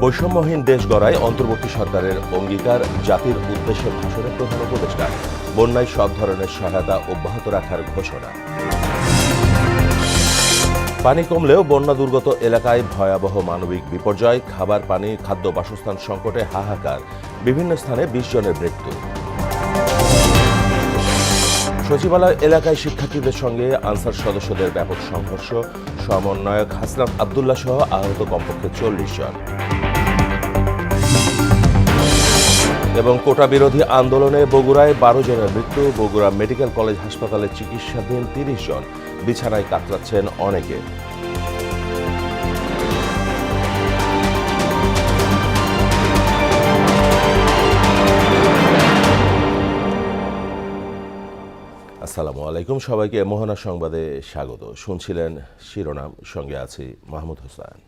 বৈষম্যহীন দেশ গড়ায় অন্তর্বর্তী সরকারের অঙ্গীকার, জাতির উদ্দেশ্যে ভাষণে প্রধান উপদেষ্টা। বন্যায় সব ধরনের সহায়তা অব্যাহত রাখার ঘোষণা। পানি কমলেও বন্যা দুর্গত এলাকায় ভয়াবহ মানবিক বিপর্যয়, খাবার পানি, খাদ্য, বাসস্থান সংকটে হাহাকার, বিভিন্ন স্থানে ২০ জনের মৃত্যু। সচিবালয় এলাকায় শিক্ষার্থীদের সঙ্গে আনসার সদস্যদের ব্যাপক সংঘর্ষ, সমন্বয়ক হাসনাত আবদুল্লাহ সহ আহত কমপক্ষে ৪০ জন। এবং কোটা বিরোধী আন্দোলনে বগুড়ায় ১২ জনের মৃত্যু, বগুড়া মেডিকেল কলেজ হাসপাতালে চিকিৎসাধীন ৩০ জন, বিছানায় কাতরাচ্ছেন অনেকে। আসসালামু আলাইকুম, সবাইকে মোহনা সংবাদে স্বাগত। শুনছিলেন শিরোনাম, সঙ্গে আছি মাহমুদ হোসেন।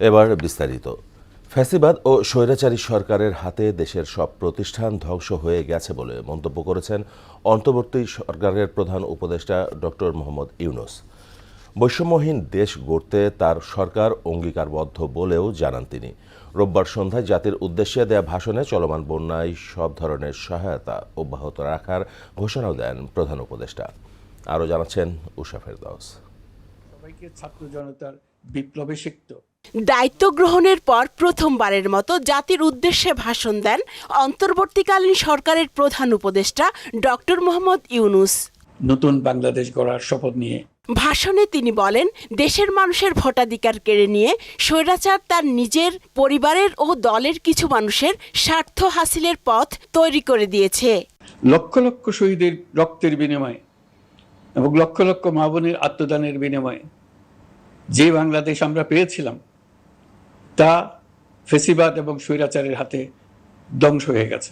এবার বিস্তারিত। ফ্যাসিবাদ ও স্বৈরাচারী সরকারের হাতে দেশের সব প্রতিষ্ঠান ধ্বংস হয়ে গেছে বলে মন্তব্য করেছেন অন্তর্বর্তী সরকারের প্রধান উপদেষ্টা ডক্টর মোহাম্মদ ইউনূস। বৈষম্যহীন দেশ গড়তে তার সরকার অঙ্গীকারবদ্ধ বলেও জানান তিনি। রোববার সন্ধ্যায় জাতির উদ্দেশ্যে দেয়া ভাষণে চলমান বন্যায় সব ধরনের সহায়তা অব্যাহত রাখার ঘোষণাও দেন প্রধান উপদেষ্টা। আরও জানাচ্ছেন উষা ফেরদৌস। সবাইকে ছাত্র জনতার বিপ্লবে সিক্ত দায়িত্ব গ্রহণের পর প্রথমবারের মতো জাতির উদ্দেশ্যে ভাষণ দেন অন্তর্বর্তীকালীন সরকারের প্রধান উপদেষ্টা ডক্টর মোহাম্মদ ইউনূস। নতুন বাংলাদেশ গড়ার শপথ নিয়ে ভাষণে তিনি বলেন, দেশের মানুষের ভোটাধিকার কেড়ে নিয়ে স্বৈরাচার তার নিজের, পরিবারের ও দলের কিছু মানুষের স্বার্থ হাসিলের পথ তৈরি করে দিয়েছে। লক্ষ লক্ষ শহীদের রক্তের বিনিময়ে এবং লক্ষ লক্ষ মা বোনের আত্মদানের বিনিময়ে যে বাংলাদেশ আমরা পেয়েছিলাম, তা ফেসিবাদ এবং স্বৈরাচারের হাতে ধ্বংস হয়ে গেছে।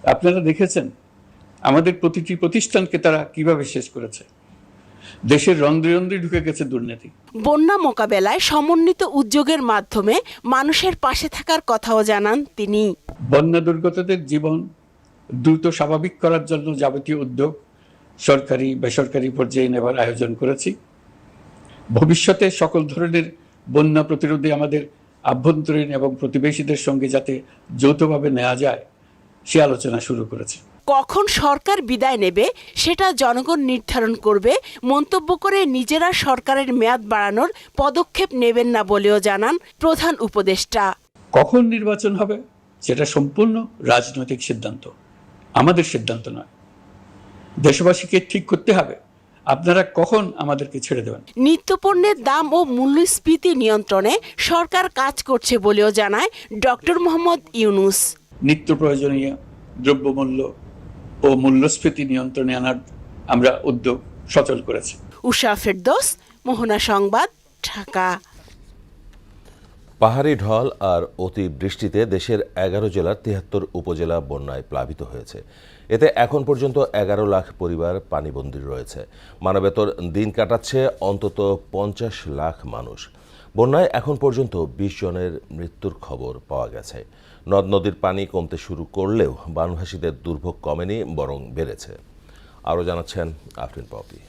আপনারা দেখেছেন আমাদের প্রতিটি প্রতিষ্ঠানকে তারা কিভাবে শেষ করেছে। দেশের রন্ধ্রে রন্ধ্রে ঢুকে গেছে দুর্নীতি। বন্যা মোকাবেলায় সমন্বিত উদ্যোগের মাধ্যমে মানুষের পাশে থাকার কথাও জানান তিনি। বন্যা দুর্গতদের জীবন দ্রুত স্বাভাবিক করার জন্য যাবতীয় উদ্যোগ সরকারি বেসরকারি পর্যায়ে নেবার আয়োজন করেছি। ভবিষ্যতে সকল ধরনের বন্যা প্রতিরোধে আমাদের আভ্যন্তরীণ এবং প্রতিবেশীদের সঙ্গে যাতে যৌথভাবে নেওয়া যায়, সে আলোচনা শুরু করেছে। কখন সরকার বিদায় নেবে সেটা জনগণ নির্ধারণ করবে মন্তব্য করে নিজেরা সরকারের মেয়াদ বাড়ানোর পদক্ষেপ নেবেন না বলেও জানান প্রধান উপদেষ্টা। কখন নির্বাচন হবে সেটা সম্পূর্ণ রাজনৈতিক সিদ্ধান্ত, আমাদের সিদ্ধান্ত নয়। দেশবাসীকে ঠিক করতে হবে আপনারা কখন আমাদেরকে ছেড়ে দেবেন। নিত্যপণ্যের দাম ও মূল্যস্ফীতি নিয়ন্ত্রণে সরকার কাজ করছে বলেও জানায় ডক্টর মোহাম্মদ ইউনূস। নিত্য প্রয়োজনীয় দ্রব্যমূল্য ও মূল্যস্ফীতি নিয়ন্ত্রণে আনার আমরা উদ্যোগ সচল করেছি। উষা ফেরদৌস, মোহনা সংবাদ, ঢাকা। পাহাড়ি ঢল আর অতি বৃষ্টিতে দেশের ১১ জেলার ৭৩ উপজেলা বন্যায় প্লাবিত হয়েছে। এতে এখন পর্যন্ত ১১ লাখ পরিবার পানিবন্দী রয়েছে। মানবেতর দিন কাটাচ্ছে অন্তত ৫০ লাখ মানুষ। বন্যায় এখন পর্যন্ত ২০ জনের মৃত্যুর খবর পাওয়া গেছে। নদ নদীর পানি কমতে শুরু করলেও বানভাসীদের দুর্ভোগ কমেনি, বরং বেড়েছে। আরও জানাচ্ছেন আফরিন পপি।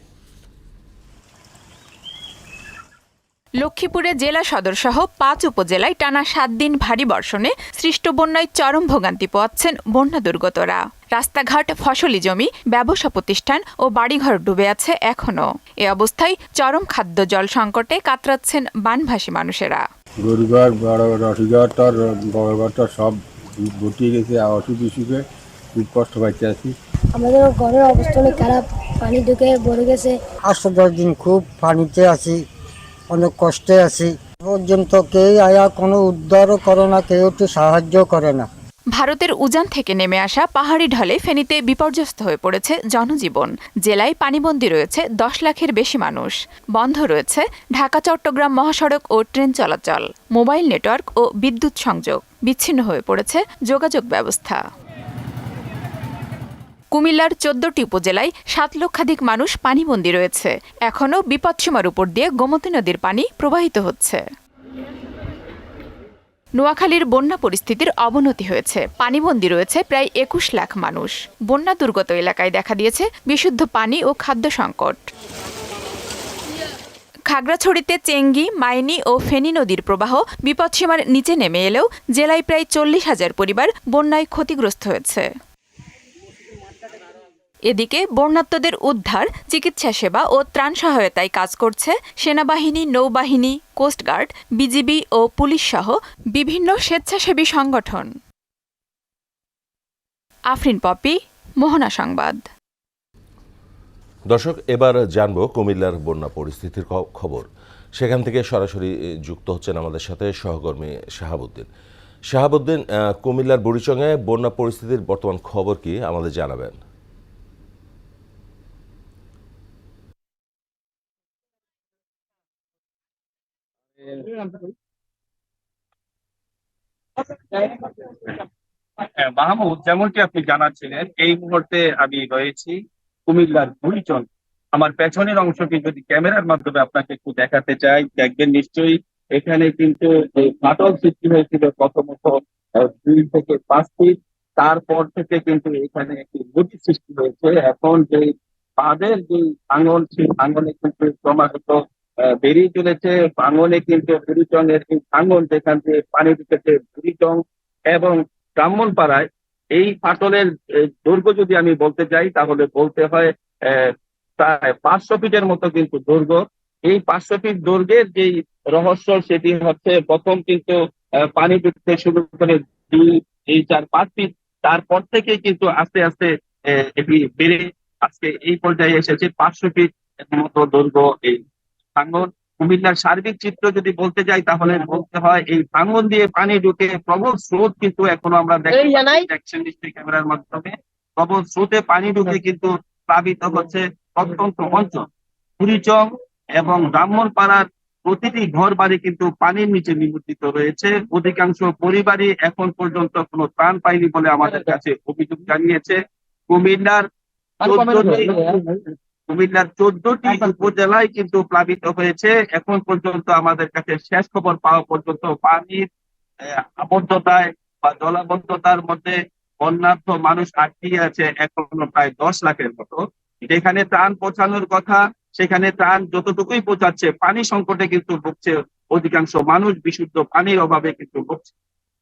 লক্ষ্মীপুরে জেলা সদর সহ ৫ উপজেলায় টানা ৭ দিন ভারী বর্ষণে সৃষ্ট বন্যায় চরম ভোগান্তি পোহাচ্ছেন বন্যা দুর্গতরা। রাস্তাঘাট, ফসলি জমি, ব্যবসা প্রতিষ্ঠান ও বাড়িঘর ডুবে আছে এখনও। এ অবস্থায় চরম খাদ্য জল সংকটে কাতরাচ্ছেন বানভাসী মানুষেরা। গরুঘর, বড় রসিঘরটা, বড় ঘরটা সব গুটিয়ে গেছে। অসুখে খুব কষ্ট পাইতে আছি। আমাদের ঘরের অবস্থা অনেক খারাপ, পানি ঢুকে ভরে গেছে। ৮-১০ দিন খুব পানিতে আছি, অনেক কষ্টে আছি। পর্যন্ত কেউ আয়া কোনো উদ্ধারও করে না, কেউ একটু সাহায্য করে না। ভারতের উজান থেকে নেমে আসা পাহাড়ি ঢলে ফেনীতে বিপর্যস্ত হয়ে পড়েছে জনজীবন। জেলায় পানিবন্দী রয়েছে ১০ লাখের বেশি মানুষ। বন্ধ রয়েছে ঢাকা চট্টগ্রাম মহাসড়ক ও ট্রেন চলাচল। মোবাইল নেটওয়ার্ক ও বিদ্যুৎ সংযোগ বিচ্ছিন্ন হয়ে পড়েছে যোগাযোগ ব্যবস্থা। কুমিল্লার ১৪টি উপজেলায় ৭ লক্ষাধিক মানুষ পানিবন্দী রয়েছে। এখনও বিপদসীমার উপর দিয়ে গোমতী নদীর পানি প্রবাহিত হচ্ছে। নোয়াখালীর বন্যা পরিস্থিতির অবনতি হয়েছে। পানিবন্দী রয়েছে প্রায় ২১ লাখ মানুষ। বন্যা দুর্গত এলাকায় দেখা দিয়েছে বিশুদ্ধ পানি ও খাদ্য সংকট। খাগড়াছড়িতে চেঙ্গি, মাইনী ও ফেনী নদীর প্রবাহ বিপদসীমার নিচে নেমে এলেও জেলায় প্রায় 40,000 পরিবার বন্যায় ক্ষতিগ্রস্ত হয়েছে। এদিকে বন্যার্তদের উদ্ধার, চিকিৎসা সেবা ও ত্রাণ সহায়তায় কাজ করছে সেনাবাহিনী, নৌবাহিনী, কোস্টগার্ড, বিজিবি ও পুলিশ সহ বিভিন্ন স্বেচ্ছাসেবী সংগঠন। আফরিন পপি, মোহনা সংবাদ। দর্শক, এবার জানবো কুমিল্লার বন্যা পরিস্থিতির খবর। সেখান থেকে সরাসরি যুক্ত হচ্ছেন আমাদের সাথে সহকর্মী শাহাবুদ্দিন। শাহাবুদ্দিন, কুমিল্লার বুড়িচংয়ে বন্যা পরিস্থিতির বর্তমান খবর কি আমাদের জানাবেন? মাহমুদ, যেমনটি আপনি জানাচ্ছিলেন, এই মুহূর্তে আমি রয়েছি কুমিল্লার বুড়িচং। আমার পেছনের অংশটি যদি ক্যামেরার মাধ্যমে আপনাকে একটু দেখাতে চাই, দেখবেন নিশ্চয়ই এখানে কিন্তু ফাটল সৃষ্টি হয়েছিল প্রথমত 2 থেকে 5 ফিট। তারপর থেকে কিন্তু এখানে একটি নদী সৃষ্টি হয়েছে। এখন যে বাঁধের যে ভাঙন, সেই ভাঙনে কিন্তু ক্রমাগত বেরিয়ে চলেছে। ভাঙনে কিন্তু বুড়িচং এর এই ভাঙন, যেখান থেকে পানি ঢুকেছে বুড়িচং এবং ব্রাহ্মণপাড়ায়, এই ফাটলের দৈর্ঘ্য যদি আমি বলতে চাই তাহলে বলতে হয় প্রায় 500 ফিটের মতো কিন্তু দৈর্ঘ্য। এই 500 ফিট দৈর্ঘ্যের যে রহস্য, সেটি হচ্ছে প্রথম কিন্তু পানি ঢুকতে শুরু করে 2, 3, 4, 5 ফিট। তারপর থেকে কিন্তু আস্তে আস্তে এটি বেড়ে আজকে এই পর্যায়ে এসেছে 500 ফিট মতো দৈর্ঘ্য এই ভাঙন। কুমিল্লার সার্বিক চিত্র যদি বলতে যাই তাহলে বলতে হয় এই ভাঙন দিয়ে পানি ঢুকে প্রবল স্রোত কিন্তু এখনো আমরা দেখছেন নিশ্চয়ই ক্যামেরার মাধ্যমে। প্রবল স্রোতে পানি ঢুকে কিন্তু প্লাবিত হচ্ছে অত্যন্ত অঞ্চল। বুড়িচং এবং ব্রাহ্মণপাড়ার প্রতিটি ঘর বাড়ি কিন্তু পানির নিচে নিমজ্জিত রয়েছে। অধিকাংশ পরিবারই এখন পর্যন্ত কোনো ত্রাণ পায়নি বলে আমাদের কাছে অভিযোগ জানিয়েছে। কুমিল্লার 14টি উপজেলায় কিন্তু প্লাবিত হয়েছে। এখন পর্যন্ত আমাদের কাছে শেষ খবর পাওয়া পর্যন্ত পানির আবদ্ধতায় বা জলাবদ্ধতার মধ্যে বন্যার্থ মানুষ আটকিয়ে আছে এখনো প্রায় 10 লাখের মতো। যেখানে ত্রাণ পৌঁছানোর কথা, সেখানে ত্রাণ যতটুকুই পৌঁছাচ্ছে, পানি সংকটে কিন্তু ভুগছে অধিকাংশ মানুষ, বিশুদ্ধ পানির অভাবে কিন্তু ভুগছে।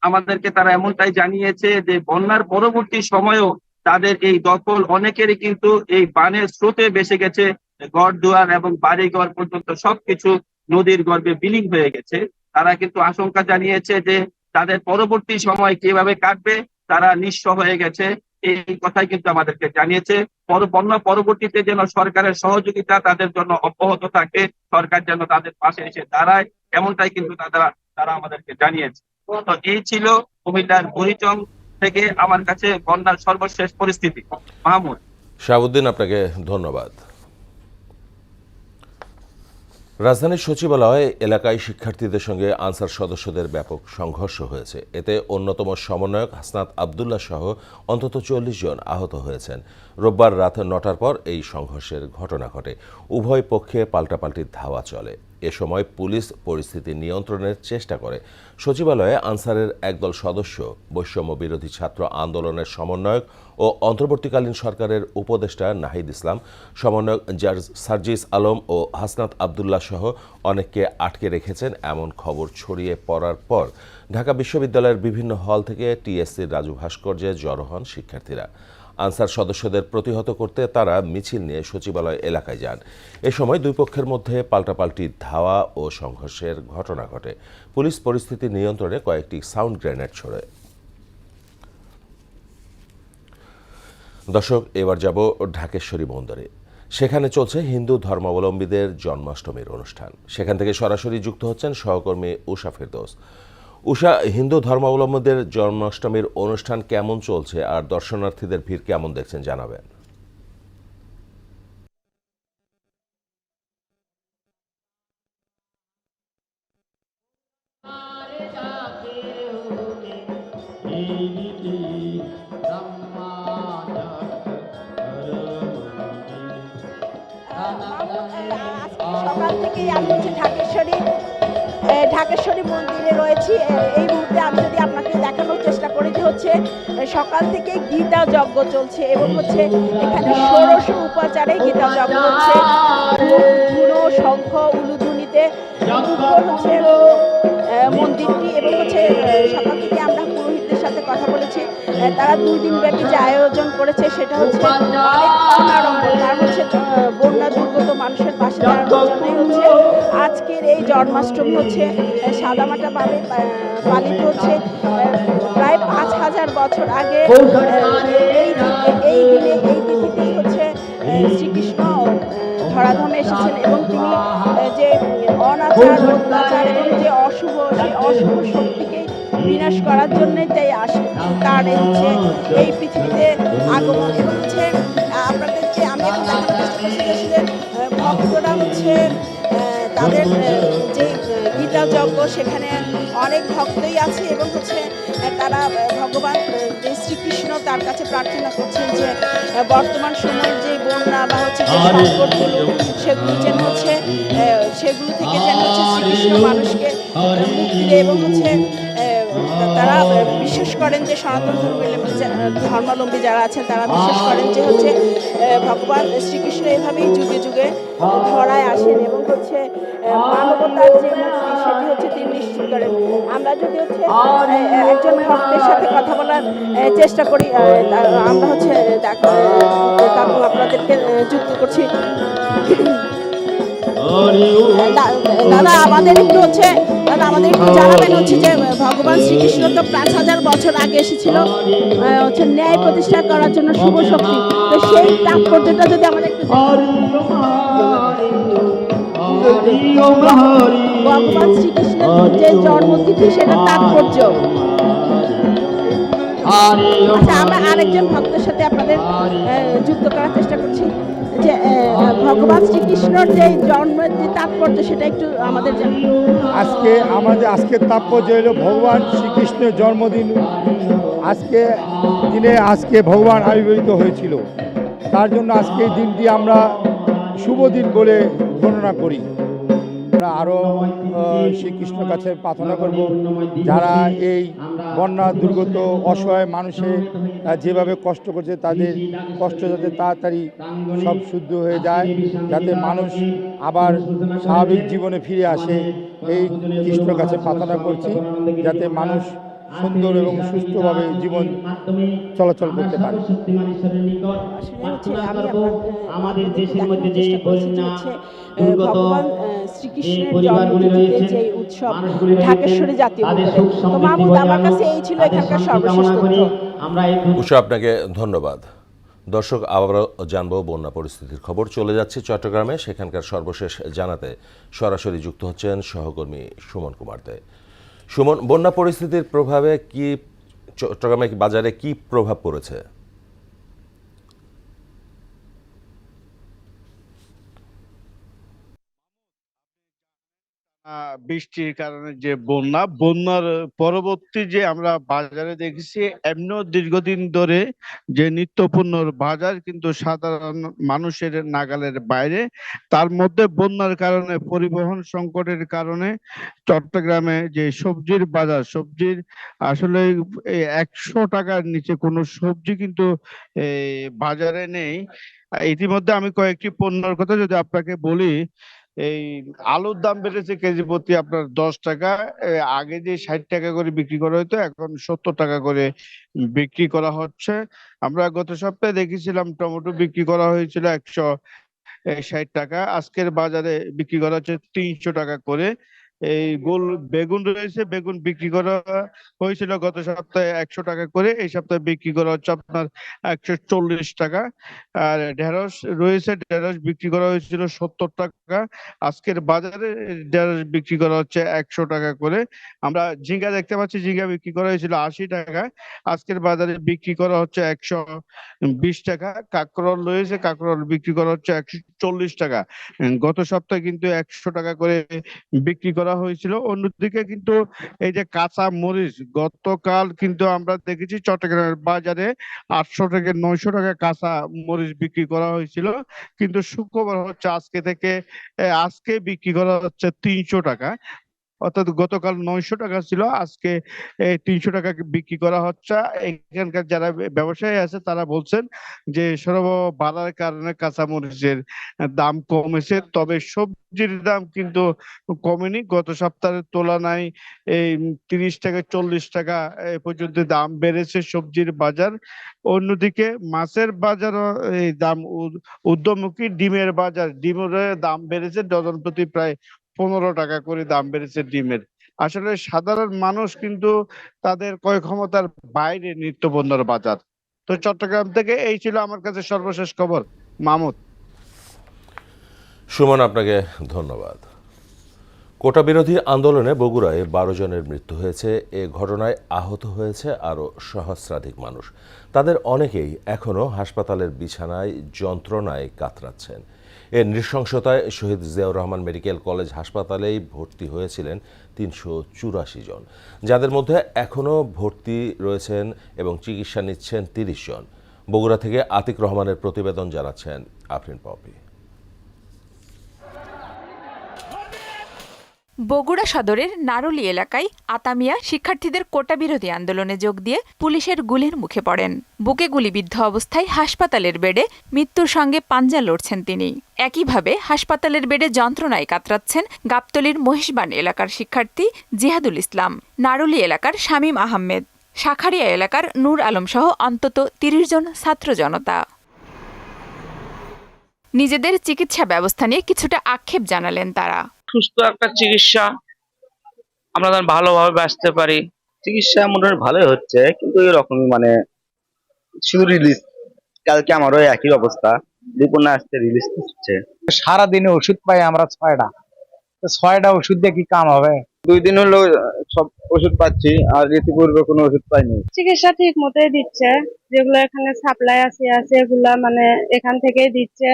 আমাদেরকে তারা এমনটাই জানিয়েছে যে বন্যার পরবর্তী সময়েও তাদের এই দখল অনেকেরই কিন্তু এই বানের স্রোতে ভেসে গেছে। ঘর দুয়ার এবং বাড়িঘর পর্যন্ত সবকিছু নদীর গর্ভে বিলীন হয়ে গেছে। তারা কিন্তু আশঙ্কা জানিয়েছে যে তাদের পরবর্তী সময় কিভাবে কাটবে, তারা নিঃস্ব হয়ে গেছে। এই কথাই কিন্তু আমাদেরকে জানিয়েছে। বন্যা পরবর্তীতে যেন সরকারের সহযোগিতা তাদের জন্য অব্যাহত থাকে, সরকার যেন তাদের পাশে এসে দাঁড়ায়, এমনটাই কিন্তু তারা আমাদেরকে জানিয়েছে। তো এই ছিল কুমিল্লার বুড়িচং থেকে আমার কাছে বন্যার সর্বশেষ পরিস্থিতি। মাহমুদ। শাহাবুদ্দিন, আপনাকে ধন্যবাদ। রাজধানীর সচিবালয় এলাকায় শিক্ষার্থীদের সঙ্গে আনসার সদস্যদের ব্যাপক সংঘর্ষ হয়েছে। এতে অন্যতম সমন্বয়ক হাসনাত আবদুল্লাহ সহ অন্তত 40 জন আহত হয়েছেন। রোববার রাত 9টার পর এই সংঘর্ষের ঘটনা ঘটে। উভয় পক্ষে পাল্টাপাল্টি ধাওয়া চলে। এ সময় পুলিশ পরিস্থিতি নিয়ন্ত্রণের চেষ্টা করে। সচিবালয়ে আনসারের একদল সদস্য, বৈষম্য বিরোধী ছাত্র আন্দোলনের সমন্বয়ক ও অন্তর্বর্তীকালীন সরকারের উপদেষ্টা নাহিদ ইসলাম, সমন্বয়ক সার্জিস আলম ও হাসনাত আবদুল্লাহ সহ অনেককে আটকে রেখেছেন এমন খবর ছড়িয়ে পড়ার পর ঢাকা বিশ্ববিদ্যালয়ের বিভিন্ন হল থেকে টিএসসির রাজু ভাস্কর্যে জড়ো হন শিক্ষার্থীরা। আনসার সদস্যদের প্রতিহত করতে তারা মিছিল নিয়ে সচিবালয় এলাকায় যান। এ সময় দুই পক্ষের মধ্যে পাল্টাপাল্টি ধাওয়া ও সংঘর্ষের ঘটনা ঘটে। পুলিশ পরিস্থিতি নিয়ন্ত্রণে কয়েকটি সাউন্ড গ্রেনেড ছোড়ে। দর্শক, এবার যাব ঢাকেশ্বরী বন্দরে। সেখানে চলছে হিন্দু ধর্মাবলম্বীদের জন্মাষ্টমীর অনুষ্ঠান। সেখান থেকে সরাসরি যুক্ত হচ্ছেন সহকর্মী উষা ফেরদৌস। উষা, হিন্দু ধর্মাবলম্বীদের জন্মাষ্টমীর অনুষ্ঠান কেমন চলছে আর দর্শনার্থীদের ভিড় কেমন দেখছেন জানাবেন। সকাল থেকেই আমি হচ্ছে ঢাকেশ্বরী মন্দিরে রয়েছি। এই মুহূর্তে আমি যদি আপনাকে দেখানোর চেষ্টা করি যে হচ্ছে সকাল থেকে গীতা যজ্ঞ চলছে এবং হচ্ছে এখানে ষোড়শ উপাচারে গীতা যজ্ঞ হচ্ছে। ধুনো, শঙ্খ, উলুধ্বনি পৃথিবীতে হচ্ছে মন্দিরটি, এবং হচ্ছে সকাল থেকে আমরা পুরোহিতদের সাথে কথা বলেছি। তারা 2 দিন ব্যাপী যে আয়োজন করেছে সেটা হচ্ছে অনেক অনাড়ম্বর, কারণ হচ্ছে বন্যা দুর্গত মানুষের পাশে দাঁড়ানোর জন্যই হচ্ছে আজকের এই জন্মাষ্টমী হচ্ছে সাদামাটাভাবে পালিত হচ্ছে। প্রায় 5000 বছর আগে এই দিনে এই তিথিতেই হচ্ছে শ্রীকৃষ্ণ ধরাধামে এসেছেন, এবং তিনি যে অনাচার অত্যাচার এবং যে অশুভ, সেই অশুভ শক্তিকে বিনাশ করার জন্যই তাই আসে তার হচ্ছে এই পৃথিবীতে আগমন। এবং হচ্ছে আপনাদেরকে আমি এখন দেখানোর চেষ্টা করছি যে আসলে ভক্তরা হচ্ছে তাদের যে গীতা যজ্ঞ, সেখানে অনেক ভক্তই আছে, এবং হচ্ছে তারা ভগবান যে শ্রীকৃষ্ণ তার কাছে প্রার্থনা করছেন যে বর্তমান সময়ের যে বন্যা বা হচ্ছে যে সংকটগুলো, সেগুলো যেন হচ্ছে সেগুলো থেকে যেন হচ্ছে শ্রীকৃষ্ণ মানুষকে মুক্তি দেয়। এবং হচ্ছে তারা বিশ্বাস করেন যে সনাতন ধর্মাবলম্বী যারা আছেন তারা বিশ্বাস করেন যে হচ্ছে ভগবান শ্রীকৃষ্ণ এভাবেই যুগে যুগে ধরায় আসেন, এবং হচ্ছে মানবতার যে মুক্তি সেটি হচ্ছে তিনি নিশ্চিত করেন। আমরা যদি হচ্ছে একজন ভক্তের সাথে কথা বলার চেষ্টা করি, আমরা হচ্ছে আপনাদেরকে যুক্ত করছি। দাদা আমাদের একটু জানাবেন হচ্ছে যে ভগবান শ্রীকৃষ্ণ তো 5000 বছর আগে এসেছিল হচ্ছে ন্যায় প্রতিষ্ঠা করার জন্য শুভ শক্তি, তো সেই তাৎপর্যটা যদি আমাদের একটু ভগবান শ্রীকৃষ্ণের যে জন্মতিথি সেটা তাৎপর্য। আচ্ছা, আমরা আরেকজন ভক্তের সাথে আপনাদের যুক্ত করার চেষ্টা করছি যে ভগবান শ্রীকৃষ্ণর যে জন্মের যে তাৎপর্য সেটা একটু আমাদের আজকে তাৎপর্য হলো ভগবান শ্রীকৃষ্ণের জন্মদিন। আজকে ভগবান আবির্ভূত হয়েছিল, তার জন্য আজকে এই দিনটি আমরা শুভ দিন বলে গণনা করি। আমরা আরও শ্রীকৃষ্ণের কাছে প্রার্থনা করব, যারা এই বন্যা দুর্গত অসহায় মানুষে যেভাবে কষ্ট করছে তাদের কষ্ট যাতে তাড়াতাড়ি সব শুদ্ধ হয়ে যায়, যাতে মানুষ আবার স্বাভাবিক জীবনে ফিরে আসে, এই কৃষ্ণের কাছে প্রার্থনা করছি, যাতে মানুষ সুন্দর এবং সুস্থভাবে জীবন চলাচল করতে পারে। আমাদের দেশের মধ্যে যে ভগবান শ্রীকৃষ্ণের জন্মতিথিতে যে উৎসব ঢাকেশ্বরী জাতীয় উদ্যানে, তো মাহমুদ আমার কাছে এই ছিল এখানকার সর্বশেষ তথ্য। উষা, আপনাকে ধন্যবাদ। দর্শক, আবারও জানবো বন্যা পরিস্থিতির খবর। চলে যাচ্ছে চট্টগ্রামে, সেখানকার সর্বশেষ জানাতে সরাসরি যুক্ত হচ্ছেন সহকর্মী সুমন কুমার দে। সুমন, বন্যা পরিস্থিতির প্রভাবে কি চট্টগ্রামে বাজারে কি প্রভাব পড়েছে? বৃষ্টির কারণে যে বন্যার পরবর্তী যে আমরা বাজারে দেখেছি, এমনিও দীর্ঘদিন ধরে যে নিত্যপণ্যর বাজার কিন্তু সাধারণ মানুষের নাগালের বাইরে, তার মধ্যে বন্যার কারণে পরিবহন সংকটের কারণে চট্টগ্রামে যে সবজির বাজার, সবজির আসলে 100 টাকার নিচে কোনো সবজি কিন্তু বাজারে নেই। ইতিমধ্যে আমি কয়েকটি পণ্যের কথা যদি আপনাকে বলি, এই আলুর দাম বেড়েছে কেজি প্রতি আপনার 10 টাকা। আগে যে 60 টাকা করে বিক্রি করা হতো, এখন 70 টাকা করে বিক্রি করা হচ্ছে। আমরা গত সপ্তাহে দেখেছিলাম টমেটো বিক্রি করা হয়েছিল 160 টাকা, আজকের বাজারে বিক্রি করা হচ্ছে 300 টাকা করে। এই বেগুন রয়েছে, বেগুন বিক্রি করা হয়েছিল গত সপ্তাহে 100 টাকা করে, এই সপ্তাহে বিক্রি করা হচ্ছে আপনার 140 টাকা। আর ঢেঁড়স রয়েছে, ঢেঁড়স বিক্রি করা হয়েছিল 70 টাকা, আজকের বাজারে ঢেঁড়স বিক্রি করা হচ্ছে 100 টাকা করে। আমরা ঝিঙ্গা দেখতে পাচ্ছি, ঝিঙ্গা বিক্রি করা হয়েছিল 80 টাকা, আজকের বাজারে বিক্রি করা হচ্ছে 120 টাকা। কাঁকরোল রয়েছে, কাঁকরোল বিক্রি করা হচ্ছে 140 টাকা। গত সপ্তাহে কিন্তু 100 টাকা করে বিক্রি করা হয়েছিল। অন্যদিকে কিন্তু এই যে কাঁচা মরিচ, গতকাল কিন্তু আমরা দেখেছি চট্টগ্রামের বাজারে 800 থেকে 900 টাকা কাঁচা মরিচ বিক্রি করা হয়েছিল, কিন্তু শুক্রবার হচ্ছে আজকে বিক্রি করা হচ্ছে 300 টাকা। অর্থাৎ গতকাল 900 টাকা ছিল, আজকে 300 টাকা বিক্রি করা হচ্ছে। এখানকার যারা ব্যবসায়ী আছে তারা বলছেন যে সরবরাহ বাড়ার কারণে কাঁচামরিচের দাম কমেছে, তবে সবজির দাম কিন্তু কমেনি। গত সপ্তাহের তুলনায় এই 30 টাকা 40 টাকা পর্যন্ত দাম বেড়েছে সবজির বাজার। অন্যদিকে মাছের বাজারও এই দাম ঊর্ধ্বমুখী। ডিমের দাম বেড়েছে ডজন প্রতি প্রায় 15 টাকা করে দাম বেড়েছে ডিমের। আসলে সাধারণ মানুষ কিন্তু তাদের ক্রয় ক্ষমতার বাইরে নিত্যপণ্যের বাজার। তো চট্টগ্রাম থেকে এই ছিল আমার কাছে সর্বশেষ খবর। মামুদ। সুমন, আপনাকে ধন্যবাদ। কোটা বিরোধী আন্দোলনে বগুড়ায় 12 জনের মৃত্যু হয়েছে। এ ঘটনায় আহত হয়েছে আরও সহস্রাধিক মানুষ। তাদের অনেকেই এখনও হাসপাতালের বিছানায় যন্ত্রণায় কাতরাচ্ছেন। এর নৃশংসতায় শহীদ জিয়াউর রহমান মেডিকেল কলেজ হাসপাতালেই ভর্তি হয়েছিলেন 384 জন, যাদের মধ্যে এখনও ভর্তি রয়েছেন এবং চিকিৎসা নিচ্ছেন 30 জন। বগুড়া থেকে আতিক রহমানের প্রতিবেদন জানাচ্ছেন আফরিন পপি। বগুড়া সদরের নারুলি এলাকায় আতামিয়া শিক্ষার্থীদের কোটা বিরোধী আন্দোলনে যোগ দিয়ে পুলিশের গুলির মুখে পড়েন। বুকে গুলিবিদ্ধ অবস্থায় হাসপাতালের বেডে মৃত্যুর সঙ্গে পাঞ্জা লড়ছেন তিনি। একইভাবে হাসপাতালের বেডে যন্ত্রণায় কাতরাচ্ছেন গাবতলীর মহিষবান এলাকার শিক্ষার্থী জিহাদুল ইসলাম, নারুলি এলাকার শামীম আহমেদ, শাখারিয়া এলাকার নূর আলম সহ অন্তত 30 জন ছাত্র জনতা। নিজেদের চিকিৎসা ব্যবস্থা নিয়ে কিছুটা আক্ষেপ জানালেন তারা। সুস্থ একটা চিকিৎসা আমরা ভালোভাবে বাঁচতে পারি। চিকিৎসা মোটামুটি ভালোই হচ্ছে, কিন্তু এরকমই শুধু রিলিজ। কালকে আমারও একই অবস্থা, রিপোর্ট না আসতে রিলিজ হচ্ছে। সারাদিনে ওষুধ পাই আমরা 6টা ওষুধ দিয়ে কি কাম হবে? 2 দিন হলো সব ওষুধ পাচ্ছি, আর ইতিপূর্বে কোনো ওষুধ পাইনি। চিকিৎসা ঠিক মতোই দিচ্ছে, যেগুলো এখানে সাপ্লাই আছে এগুলা এখান থেকেই দিচ্ছে।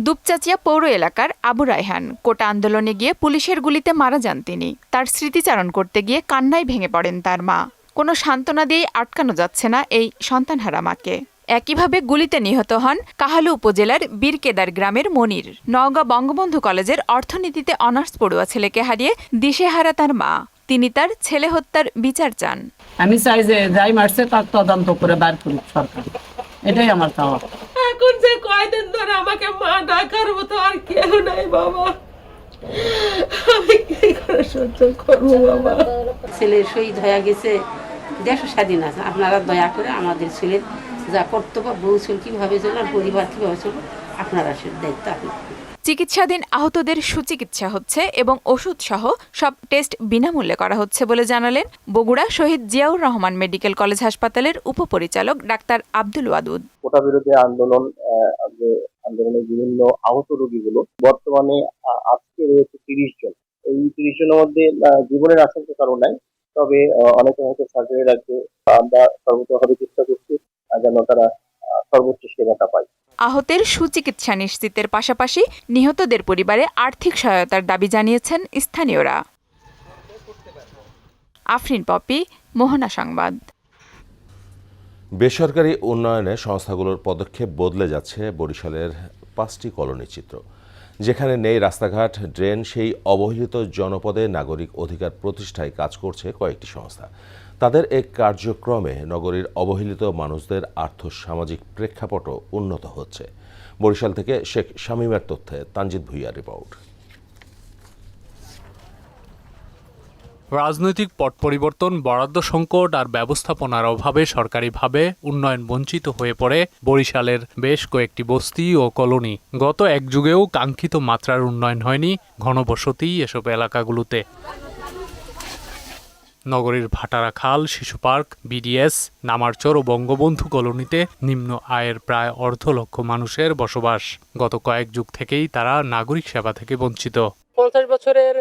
দুপচাচিয়া পৌর এলাকার আবু রায়হান কোটা আন্দোলনে গিয়ে পুলিশের গুলিতে মারা যান তিনি। তার স্মৃতিচারণ করতে গিয়ে কান্নায় ভেঙে পড়েন তার মা। কোনো সান্ত্বনা দিয়ে আটকানো যাচ্ছে না এই সন্তানহারা মাকে। একইভাবে গুলিতে নিহত হন কাহালু উপজেলার বীরকেদার গ্রামের মনির। নওগাঁ বঙ্গবন্ধু কলেজের অর্থনীতিতে অনার্স পড়ুয়া ছেলেকে হারিয়ে দিশেহারা তার মা। তিনি তার ছেলে হত্যার বিচার চান। আমি চাই যে যাই মারছে তার তদন্ত করে বার করুক সরকার, এটাই আমার চাওয়া। এখন যে কয়দিন ধরে আমাকে মা ডাকার মতো আর কেউ নাই বাবা, আমি কি করে সহ্য করবো বাবা? ছেলে শহীদ হয়ে গেছে, দেশ স্বাধীন আছে। আপনারা দয়া করে আমাদের ছেলের যা কর্তব্য, বউ ছেলে কিভাবে চলবে, পরিবার কিভাবে চলবে, আপনারা সে দায়িত্ব আপনার। চিকিৎসাধীন আহতদের সুচিকিৎসা হচ্ছে এবং ওষুধ সহ সব টেস্ট বিনামূল্যে করা হচ্ছে বলে জানালেন বগুড়া শহীদ জিয়াউর রহমান মেডিকেল কলেজ হাসপাতালের উপপরিচালক ডাক্তার আব্দুল ওয়াদুদ। কোটা বিরোধী আন্দোলনের বিভিন্ন আহত রোগীগুলো বর্তমানে আজকে রয়েছে 30 জন। এই 30 জনের মধ্যে জীবনের আশঙ্কা কারণ নাই, তবে অনেকে হয়তো সার্জারি লাগবে। আমরা সর্বতভাবে চেষ্টা করছি যেন তারা সর্বোচ্চ সেবাটা পায়। আহতের সুচিকিৎসা নিশ্চিতের পাশাপাশি নিহতদের পরিবারে আর্থিক সহায়তার দাবি জানিয়েছেন স্থানীয়রা। আফরিন পপি, মোহনা সংবাদ। বেসরকারি উন্নয়নে সংস্থাগুলোর পদক্ষেপ বদলে যাচ্ছে বরিশালের 5টি কলোনির চিত্র। যেখানে নেই রাস্তাঘাট, ড্রেন, সেই অবহেলিত জনপদে নাগরিক অধিকার প্রতিষ্ঠায় কাজ করছে কয়েকটি সংস্থা। তাদের এক কার্যক্রমে নগরীর অবহেলিত মানুষদের আর্থসামাজিক প্রেক্ষাপটও উন্নত হচ্ছে। বরিশাল থেকে শেখ শামীমের তথ্যে তানজিদ ভুইয়ার রিপোর্ট। রাজনৈতিক পট পরিবর্তন, বরাদ্দ সংকট আর ব্যবস্থাপনার অভাবে সরকারিভাবে উন্নয়ন বঞ্চিত হয়ে পড়ে বরিশালের বেশ কয়েকটি বস্তি ও কলোনি। গত এক যুগেও কাঙ্ক্ষিত মাত্রার উন্নয়ন হয়নি ঘনবসতি এসব এলাকাগুলোতে। নগরীর ভাটারা খাল, শিশু পার্ক, বিডিএস, নামারচর ও বঙ্গবন্ধু কলোনিতে নিম্ন আয়ের প্রায় 1.5 লক্ষ মানুষের বসবাস। গত কয়েক যুগ থেকেই তারা নাগরিক সেবা থেকে বঞ্চিত। 50 বছরের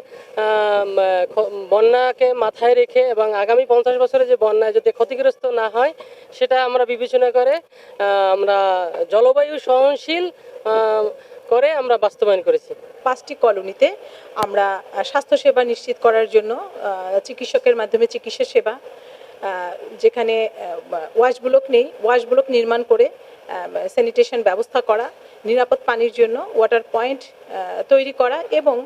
বন্যাকে মাথায় রেখে এবং আগামী 50 বছরে যে বন্যায় যদি ক্ষতিগ্রস্ত না হয় সেটা আমরা বিবেচনা করে আমরা জলবায়ু সহনশীল করে আমরা বাস্তবায়ন করেছি। 5টি কলোনিতে আমরা স্বাস্থ্যসেবা নিশ্চিত করার জন্য চিকিৎসকের মাধ্যমে চিকিৎসা সেবা, যেখানে ওয়াশ ব্লক নেই, ওয়াশ ব্লক নির্মাণ করে স্যানিটেশন ব্যবস্থা করা নিরাপদ পানির জন্য ওয়াটার পয়েন্ট তৈরি করা এবং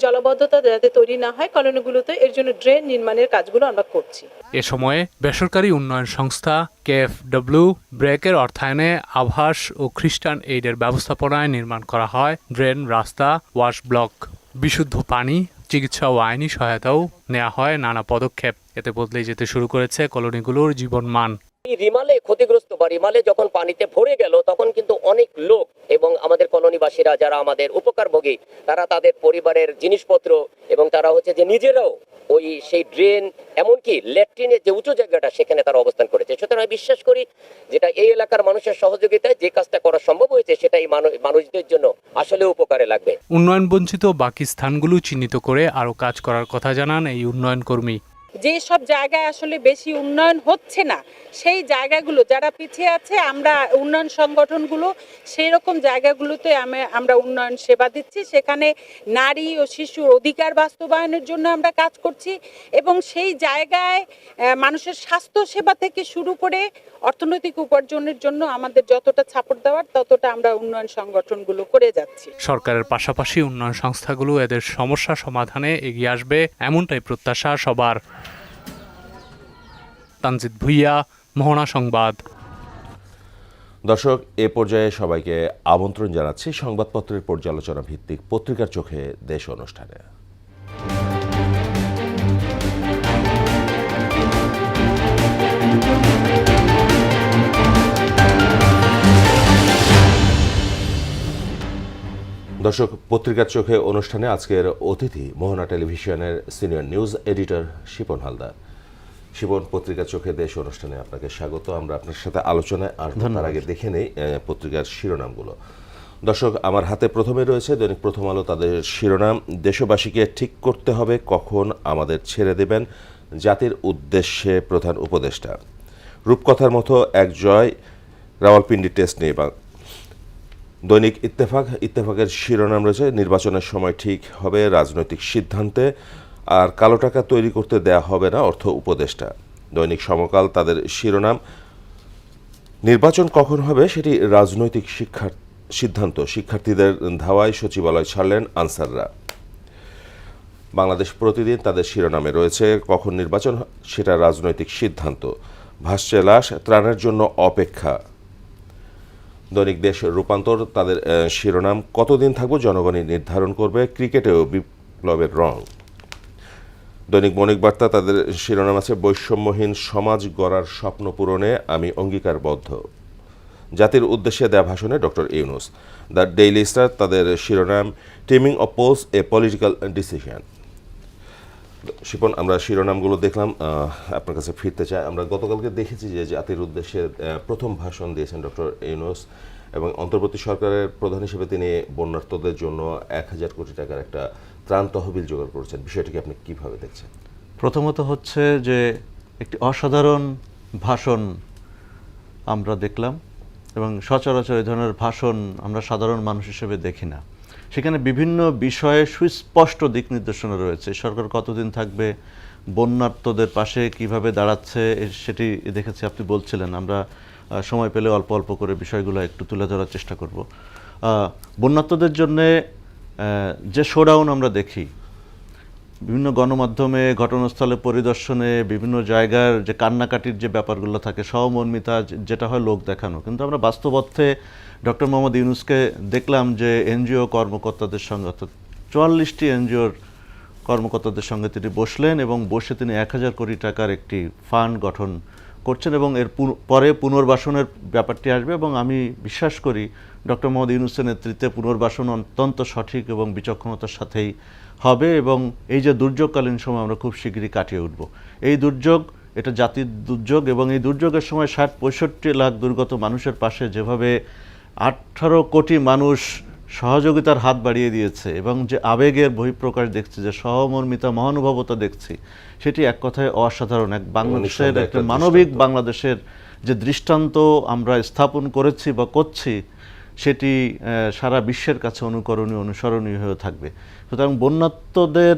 জলাবদ্ধতা যাতে তৈরি না হয় কলোনিগুলোতে, এর জন্য ড্রেন নির্মাণের কাজগুলো আমরা করছি। এ সময়ে বেসরকারি উন্নয়ন সংস্থা KfW ব্রেকের অর্থায়নে আবাস ও খ্রিস্টান এইডের ব্যবস্থাপনায় নির্মাণ করা হয় ড্রেন, রাস্তা, ওয়াশ ব্লক, বিশুদ্ধ পানি, চিকিৎসা ও আইনি সহায়তাও নেওয়া হয় নানা পদক্ষেপ। এতে বদলে যেতে শুরু করেছে কলোনিগুলোর জীবনমান। রিমালে ক্ষতিগ্রস্ত বা রিমালে যখন পানিতে ভরে গেল তখন কিন্তু অনেক লোক এবং আমাদের কলোনিবাসীরা যারা আমাদের উপকারভোগী তারা তাদের পরিবারের জিনিসপত্র এবং তারা হচ্ছে যে নিজেরাও ওই সেই ড্রেন এমনকি ল্যাট্রিনের যে উঁচু জায়গাটা সেখানে তারা অবস্থান করেছে। সুতরাং আমি বিশ্বাস করি যেটা এই এলাকার মানুষের সহযোগিতায় যে কাজটা করা সম্ভব হয়েছে সেটা এই মানুষদের জন্য আসলে উপকারে লাগবে। উন্নয়ন বঞ্চিত বাকি স্থানগুলো চিহ্নিত করে আরও কাজ করার কথা জানান এই উন্নয়ন কর্মী। যে সব জায়গায় আসলে বেশি উন্নয়ন হচ্ছে না সেই জায়গাগুলো যারা পিছিয়ে আছে, আমরা উন্নয়ন সংগঠনগুলো সেই রকম জায়গাগুলোতে আমরা উন্নয়ন সেবা দিচ্ছি। সেখানে নারী ও শিশুর অধিকার বাস্তবায়নের জন্য আমরা কাজ করছি এবং সেই জায়গায় মানুষের স্বাস্থ্য সেবা থেকে শুরু করে অর্থনৈতিক উপার্জনের জন্য আমাদের যতটা সাপোর্ট দেওয়ার ততটা আমরা উন্নয়ন সংগঠনগুলো করে যাচ্ছি। সরকারের পাশাপাশি উন্নয়ন সংস্থাগুলো এদের সমস্যা সমাধানে এগিয়ে আসবে এমনটাই প্রত্যাশা সবার। তানজিদ ভুইয়া, মোহনা সংবাদ। দর্শক, এ পর্যায়ে সবাইকে আমন্ত্রণ জানাচ্ছি সংবাদপত্রের পর্যালোচনা ভিত্তিক পত্রিকার চোখে দেশ অনুষ্ঠানে। দর্শক, পত্রিকার চোখে অনুষ্ঠানে আজকের অতিথি মোহনা টেলিভিশনের senior news editor Shipon Haldar. Shipon, পত্রিকার চোখে দেশ অনুষ্ঠানে আপনাকে স্বাগত। আমরা আপনার সাথে আলোচনায় আসবো, তার আগে দেখে নেই পত্রিকার শিরোনামগুলো। দর্শক, আমার হাতে প্রথমে রয়েছে দৈনিক প্রথম আলো। তাদের শিরোনাম, দেশবাসীকে ঠিক করতে হবে কখন আমাদের ছেড়ে দেবেন, জাতির উদ্দেশ্যে প্রধান উপদেষ্টা। রূপকথার মতো এক জয় রাওয়ালপিন্ডি টেস্ট নিয়ে। দৈনিক ইত্তেফাকের শিরোনাম রয়েছে, নির্বাচনের সময় ঠিক হবে রাজনৈতিক সিদ্ধান্তে, আর কালো টাকা তৈরি করতে দেয়া হবে না অর্থ উপদেষ্টা। দৈনিক সমকাল তাদের শিরোনাম, নির্বাচন কখন হবে সেটি রাজনৈতিক সিদ্ধান্ত, শিক্ষার্থীদের ধাওয়ায় সচিবালয় ছাড়লেন আনসাররা। বাংলাদেশ প্রতিদিন তাদের শিরোনামে রয়েছে, কখন নির্বাচন সেটা রাজনৈতিক সিদ্ধান্ত, ভাসছে লাশ, ত্রাণের জন্য অপেক্ষা। দৈনিক দেশ রূপান্তর তাদের শিরোনাম, কতদিন থাকবো জনগণই নির্ধারণ করবে, ক্রিকেটেও বিপ্লবের রং। দৈনিক বণিক বার্তা তাদের শিরোনাম আছে, বৈষম্যহীন সমাজ গড়ার স্বপ্ন পূরণে আমি অঙ্গীকারবদ্ধ। জাতির উদ্দেশ্যে দেয়া ভাষণে doctor Yunus. The Daily Star তাদের শিরোনাম, timing oppose a political decision. Shipon, আমরা শিরোনামগুলো দেখলাম, আপনার কাছে ফিরতে চাই। আমরা গতকালকে দেখেছি যে জাতির উদ্দেশ্যে প্রথম ভাষণ দিয়েছেন ডক্টর ইউনূস এবং অন্তর্বর্তী সরকারের প্রধান হিসেবে তিনি বন্যার্তদের জন্য 1000 কোটি টাকার একটা ত্রাণ তহবিল জোগাড় করেছেন। বিষয়টিকে আপনি কিভাবে দেখছেন? প্রথমত হচ্ছে যে একটি অসাধারণ ভাষণ আমরা দেখলাম এবং সচরাচর এই ধরনের ভাষণ আমরা সাধারণ মানুষ হিসেবে দেখি না। সেখানে বিভিন্ন বিষয়ে সুস্পষ্ট দিক নির্দেশনা রয়েছে। সরকার কতদিন থাকবে, বন্যার্তদের পাশে কিভাবে দাঁড়াচ্ছে সেটি দেখেছি। আপনি বলছিলেন, আমরা সময় পেলে অল্প অল্প করে বিষয়গুলো একটু তুলে ধরার চেষ্টা করব। বন্যার্তদের জন্যে যে শোডাউন আমরা দেখি বিভিন্ন গণমাধ্যমে, ঘটনাস্থলে পরিদর্শনে, বিভিন্ন জায়গার যে কান্নাকাটির যে ব্যাপারগুলো থাকে, সহমর্মিতা যেটা হয় লোক দেখানো, কিন্তু আমরা বাস্তব অর্থে ডক্টর মোহাম্মদ ইউনূসকে দেখলাম যে এনজিও কর্মকর্তাদের সঙ্গে, অর্থাৎ 44টি এনজিওর কর্মকর্তাদের সঙ্গে তিনি বসলেন এবং বসে তিনি 1000 কোটি টাকার একটি ফান্ড গঠন করছেন এবং এর পরে পুনর্বাসনের ব্যাপারটি আসবে এবং আমি বিশ্বাস করি ডক্টর মোহাম্মদ ইউনূসের নেতৃত্বে পুনর্বাসন অত্যন্ত সঠিক এবং বিচক্ষণতার সাথেই হবে এবং এই যে দুর্যোগকালীন সময় আমরা খুব শীঘ্রই কাটিয়ে উঠব। এই দুর্যোগ, এটা জাতির দুর্যোগ এবং এই দুর্যোগের সময় 60-65 লাখ দুর্গত মানুষের পাশে যেভাবে 18 কোটি মানুষ সহযোগিতার হাত বাড়িয়ে দিয়েছে এবং যে আবেগের বহিঃপ্রকাশ দেখছি, যে সহমর্মিতা, মহানুভবতা দেখছি, সেটি এক কথায় অসাধারণ। এক বাংলাদেশের একটা মানবিক বাংলাদেশের যে দৃষ্টান্ত আমরা স্থাপন করেছি বা করছি, সেটি সারা বিশ্বের কাছে অনুকরণীয়, অনুসরণীয় হয়ে থাকবে। সুতরাং বন্যার্তদের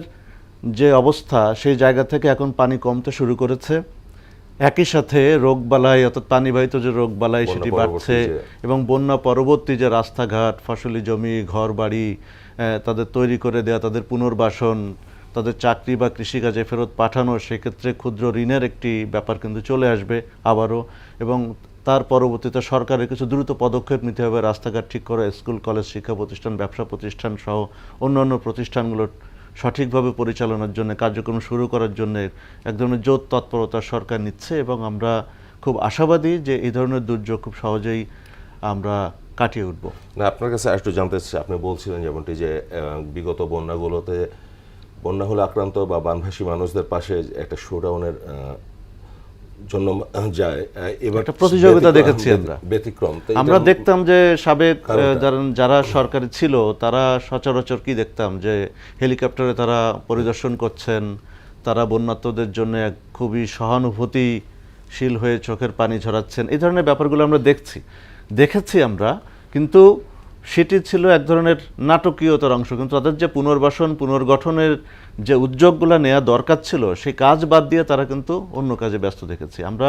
যে অবস্থা, সেই জায়গা থেকে এখন পানি কমতে শুরু করেছে একই সাথে রোগবালাই অর্থাৎ পানিবাহিত যে রোগবালাই সেটি বাড়ছে এবং বন্যা পরবর্তী যে রাস্তাঘাট, ফসলি জমি, ঘর বাড়ি তাদের তৈরি করে দেওয়া, তাদের পুনর্বাসন, তাদের চাকরি বা কৃষিকাজে ফেরত পাঠানো, সেক্ষেত্রে ক্ষুদ্র ঋণের একটি ব্যাপার কিন্তু চলে আসবে আবারও, এবং তার পরবর্তীতে সরকারের কিছু দ্রুত পদক্ষেপ নিতে হবে, রাস্তাঘাট ঠিক করা, স্কুল কলেজ শিক্ষা প্রতিষ্ঠান, ব্যবসা প্রতিষ্ঠান সহ অন্যান্য প্রতিষ্ঠানগুলোর সঠিকভাবে পরিচালনার জন্য কার্যক্রম শুরু করার জন্য এক ধরনের জোর তৎপরতা সরকার নিচ্ছে এবং আমরা খুব আশাবাদী যে এই ধরনের দুর্যোগ খুব সহজেই আমরা কাটিয়ে উঠব। না, আপনার কাছে একটু জানতে চাচ্ছি, আপনি বলছিলেন যেমনটি যে বিগত বন্যাগুলোতে বন্যা হলে আক্রান্ত বা বানভাসী মানুষদের পাশে একটা শোডাউনের জন্য যায়, এবার একটা প্রতিযোগিতা দেখেছি ব্যতিক্রম আমরা দেখতাম যে সাবেক যারা সরকারি ছিল তারা সচরাচর কি দেখতাম যে হেলিকপ্টারে তারা পরিদর্শন করছেন, তারা বন্যার্তদের জন্য এক খুবই সহানুভূতিশীল হয়ে চোখের পানি ঝরাচ্ছেন, এই ধরনের ব্যাপারগুলো আমরা দেখেছি আমরা, কিন্তু সেটি ছিল এক ধরনের নাটকীয়তার অংশ। কিন্তু তাদের যে পুনর্বাসন পুনর্গঠনের যে উদ্যোগগুলো নেওয়া দরকার ছিল সেই কাজ বাদ দিয়ে তারা কিন্তু অন্য কাজে ব্যস্ত দেখেছি আমরা।